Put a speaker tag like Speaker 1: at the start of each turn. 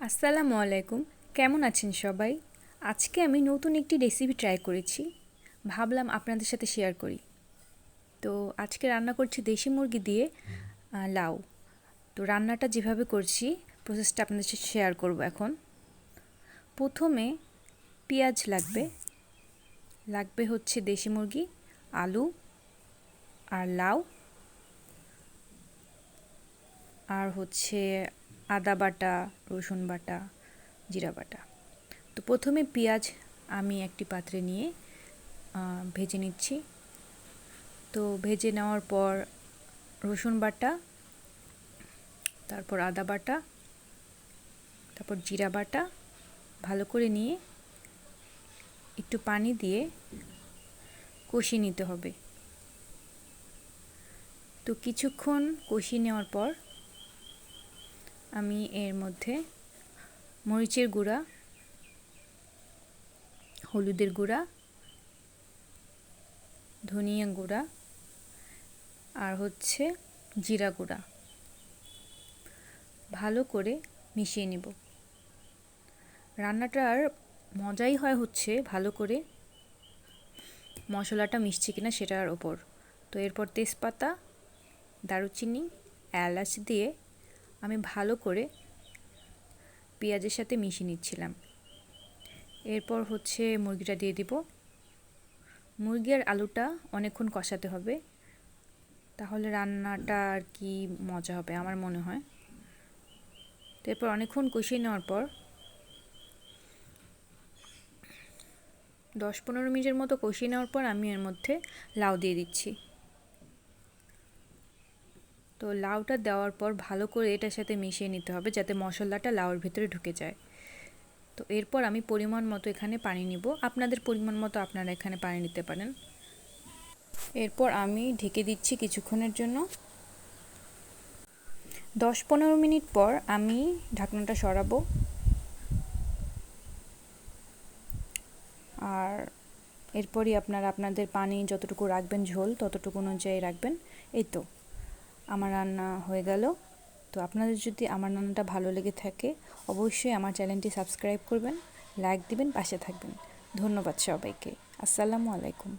Speaker 1: আসসালামু আলাইকুম। কেমন আছেন সবাই? আজকে আমি নতুন একটি রেসিপি ট্রাই করেছি, ভাবলাম আপনাদের সাথে শেয়ার করি। তো আজকে রান্না করছি দেশি মুরগি দিয়ে লাউ। তো রান্নাটা যেভাবে করছি প্রসেসটা আপনাদের সাথে শেয়ার করব এখন। প্রথমে পেঁয়াজ লাগবে হচ্ছে দেশি মুরগি, আলু আর লাউ, আর হচ্ছে আদা বাটা, রসুন বাটা, জিরা বাটা। তো প্রথমে পেঁয়াজ আমি একটি পাত্রে নিয়ে ভেজে নিচ্ছি। তো ভেজে নেওয়ার পর রসুন বাটা, তারপর আদা বাটা, তারপর জিরা বাটা ভালো করে নিয়ে একটু পানি দিয়ে কষিয়ে নিতে হবে। তো কিছুক্ষণ কষিয়ে নেওয়ার পর আমি এর মধ্যে মরিচের গুঁড়া, হলুদের গুঁড়া, ধনিয়া গুঁড়া আর হচ্ছে জিরা গুঁড়া ভালো করে মিশিয়ে নেব। রান্নাটার মজাই হয় হচ্ছে ভালো করে মশলাটা মিশছে কিনা সেটার ওপর। তো এরপর তেজপাতা, দারুচিনি, এলাচ দিয়ে আমি ভালো করে পেঁয়াজের সাথে মিশিয়ে নিচ্ছিলাম। এরপর হচ্ছে মুরগিটা দিয়ে দিব। মুরগি আর আলুটা অনেকক্ষণ কষাতে হবে, তাহলে রান্নাটা আর কি মজা হবে আমার মনে হয়। তো এরপর অনেকক্ষণ কষিয়ে নেওয়ার পর 10-15 মিনিটের মতো কষিয়ে নেওয়ার পর আমি এর মধ্যে লাউ দিয়ে দিচ্ছি। তো লাউটা দেওয়ার পর ভালো করে এটার সাথে মিশিয়ে নিতে হবে যাতে মশলাটা লাউর ভিতরে ঢুকে যায়। তো এরপর আমি পরিমাণ মতো এখানে পানি নিব, আপনাদের পরিমাণ মতো আপনারা এখানে পানি নিতে পারেন। এরপর আমি ঢেকে দিচ্ছি কিছুক্ষণের জন্য। 10-15 মিনিট পর আমি ঢাকনাটা সরাবো আর এরপরই আপনারা আপনাদের পানি যতটুকু রাখবেন, ঝোল ততটুকু অনুযায়ী রাখবেন। এই তো আমার রান্না হয়ে গেল। তো আপনাদের যদি আমার রান্নাটা ভালো লেগে থাকে অবশ্যই আমার চ্যানেলটি সাবস্ক্রাইব করবেন, লাইক দিবেন, পাশে থাকবেন। ধন্যবাদ সবাইকে। আসসালামু আলাইকুম।